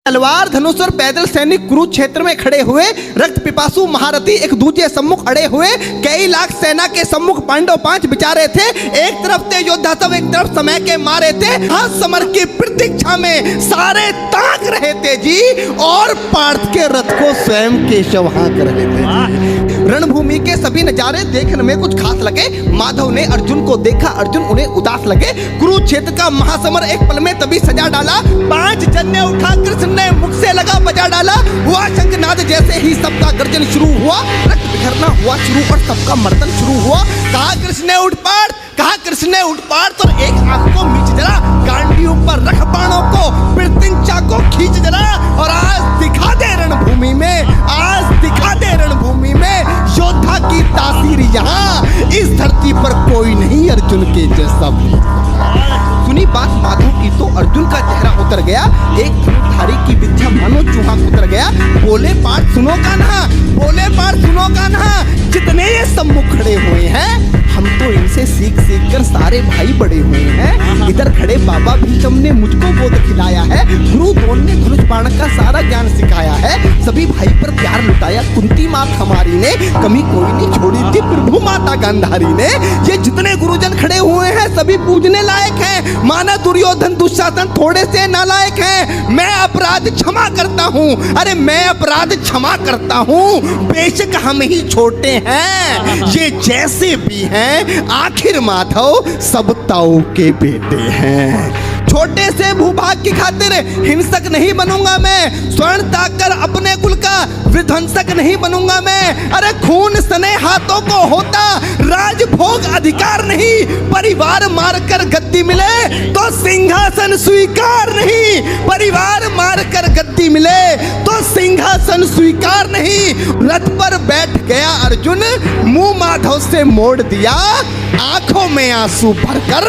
तलवार धनुष और पैदल सैनिक कुरुक्षेत्र में खड़े हुए, रक्त पिपासु महारथी एक दूसरे सम्मुख अड़े हुए, कई लाख सेना के सम्मुख पांडव 5 बिचारे थे। एक तरफ थे योद्धा सब, एक तरफ समय के मारे थे। हाँ, समर की प्रतीक्षा में सारे ताक रहे थे जी, और पार्थ के रथ को स्वयं केशव हाँक रहे थे। रणभूमि के सभी नजारे देखने में कुछ खास लगे। माधव ने अर्जुन को देखा, अर्जुन उन्हें उदास लगे। कुरुक्षेत्र का महासमर एक पल में तभी सजा डाला। 5 जन्य उठा कृष्ण ने मुख से लगा बजा डाला। हुआ शंखनाद जैसे ही सबका गर्जन शुरू हुआ, रक्त बिखरना हुआ शुरू और सबका मर्दन शुरू हुआ। कहा कृष्ण ने उठ पार्थ, कहा कृष्ण ने उठ पार्थ, और एक आंख को मीच जरा, गांडी ऊपर रख बाणों को, पृथ्वी को खींच जरा, और आज दिखा दे रणभूमि में, आज दिखा दे रणभूमि में योद्धा की तासीर। यहाँ इस धरती पर कोई नहीं अर्जुन के जैसा। सुनी बात माधव की तो अर्जुन का चेहरा उतर गया। एक धनुर्धारी की विद्या मानो चूहा उतर गया। बोले पार्थ सुनो कान्हा, बोले पार्थ सुनो कान्हा, जितने ये सम्मुख खड़े हुए हैं, हम तो इनसे सीख सीख कर सारे भाई बड़े हुए हैं। इधर खड़े बाबा भीष्म ने मुझको बोध खिलाया है, गुरु द्रोण ने धनुष बाण का सारा ज्ञान सिखाया है, सभी भाई पर प्यार लुटाया कुंती मात हमारी ने, कमी कोई नहीं छोड़ी थी प्रभु माता गांधारी ने। ये जितने गुरुजन खड़े हुए हैं सभी पूजने लायक हैं। माना दुर्योधन दुशासन थोड़े से नालायक हैं। मैं अपराध क्षमा करता हूँ, अरे मैं अपराध क्षमा करता हूँ, बेशक हम ही छोटे हैं, ये जैसे भी हैं आखिर माधव सब ताऊ के बेटे हैं। छोटे से भूभाग की खातिर हिंसक नहीं बनूंगा मैं, स्वर्ण ताकर अपने कुल का विध्वंसक नहीं बनूंगा मैं। अरे खून सने हाथों को होता राजभोग अधिकार नहीं, परिवार मारकर गद्दी मिले तो सिंहासन स्वीकार नहीं, परिवार मारकर गद्दी मिले तो सिंहासन स्वीकार नहीं। रथ पर बैठ गया अर्जुन, मुंह माधव से मोड़ दिया, आंखों में आंसू भरकर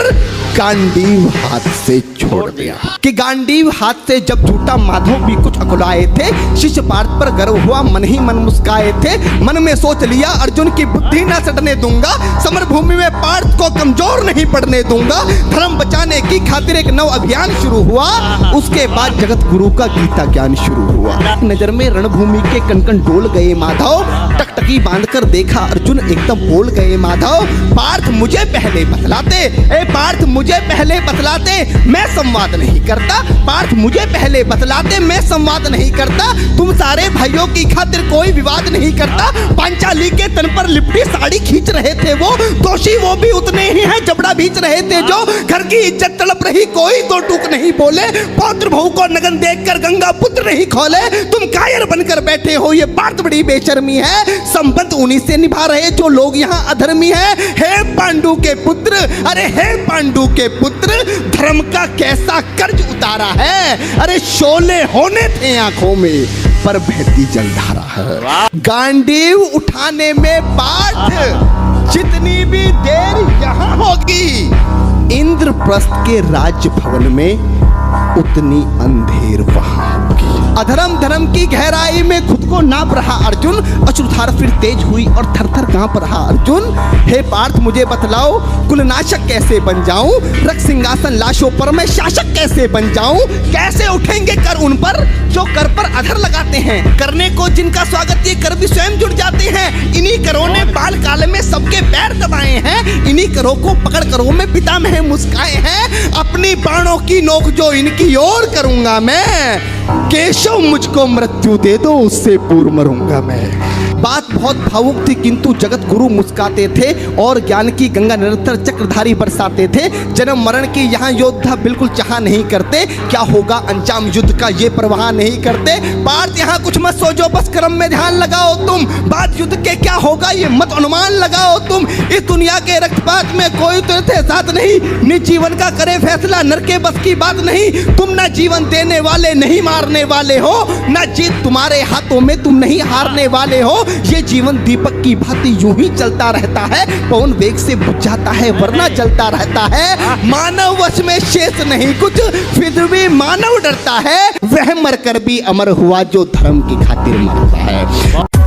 गांडीव हाथ से छोड़ दिया। कि गांडीव हाथ से जब झूठा माधव भी कुछ अकुलाए थे, शिष्य पार्थ पर गर्व हुआ, मन ही मन मुस्काए थे। मन में सोच लिया अर्जुन की बुद्धि ना सटने दूंगा, समर भूमि में पार्थ को कमजोर नहीं पड़ने दूंगा। धर्म बचाने की खातिर एक नव अभियान शुरू हुआ। उसके बाद जगत गुरु का गीता ज्ञान शुरू हुआ। नजर में रणभूमि के कण-कण डोल गए माधव, टकटकी बांधकर देखा अर्जुन, एकदम बोल गए माधव, पार्थ मुझे पहले बतलाते, ए पार्थ मुझे पहले बतलाते, मैं संवाद नहीं करता, पार्थ मुझे पहले बतलाते, मैं संवाद नहीं करता। तुम सारे भाइयों की खातिर कोई विवाद नहीं करता। पांचाली के तन पर लिपटी साड़ी खींच रहे थे वो, दोषी वो भी उतने ही हैं जबड़ा भींच रहे थे जो। घर की इज्जत तड़प रही, कोई दो टूक नहीं बोले, पौत्र बहू को नगन देखकर गंगा पुत्र नहीं खोले। तुम कायर बनकर बैठे हो, ये बात बड़ी बेशर्मी है। संबंध उन्हीं से निभा रहे जो लोग यहाँ अधर्मी हैं। हे पांडु के पुत्र, अरे हे पांडु के पुत्र, धर्म का कैसा कर्ज उतारा है। अरे शोले होने थे आंखों में पर बहती जलधारा है। गांडीव उठाने में पार्थ जितनी भी देर यहाँ होगी, इंद्रप्रस्थ के राज्य भवन में उतनी अंधेर वहां होगी। अधर्म धर्म की गहराई में खुद को नाप रहा अर्जुन, अश्रुधार फिर तेज हुई और थर-थर कांप रहा अर्जुन। हे पार्थ मुझे बतलाओ, कुलनाशक कैसे बन जाऊं, रक्त सिंहासन लाशों पर मैं शासक कैसे बन जाऊं। कैसे उठेंगे कर उन पर जो कर पर अधर लगाते हैं, करने को जिनका स्वागत ये कर भी स्वयं जुड़ जाते हैं। इन्हीं करों ने बाल काल में सबके पैर दबाए हैं, इन्हीं करों को पकड़ करों में पितामह मुस्काए हैं। अपनी बाणों की नोक जो इनकी ओर करूंगा मैं, केशव मुझको मृत्यु दे दो उससे पूर्व मरूंगा मैं। बात बहुत भावुक थी किंतु जगत गुरु मुस्काते थे और ज्ञान की गंगा निरंतर चक्रधारी बरसाते थे। जन्म मरण की यहाँ योद्धा बिल्कुल चाह नहीं करते, क्या होगा अंजाम युद्ध का ये परवाह नहीं करते। पार्थ यहाँ कुछ मत सोचो, बस कर्म में ध्यान लगाओ तुम, बात युद्ध के क्या होगा ये मत अनुमान लगाओ तुम। इस दुनिया के रक्तपात में कोई तो साथ नहीं, निज जीवन का करे फैसला नर के बस की बात नहीं। तुम ना जीवन देने वाले नहीं मारने वाले हो, ना जीत तुम्हारे हाथों में तुम नहीं हारने वाले हो। ये जीवन दीपक की भांति यूं ही चलता रहता है, पवन वेग से बुझ जाता है वरना जलता रहता है। मानव वश में शेष नहीं कुछ, फिर भी मानव डरता है, वह मरकर भी अमर हुआ जो धर्म की खातिर मरता है।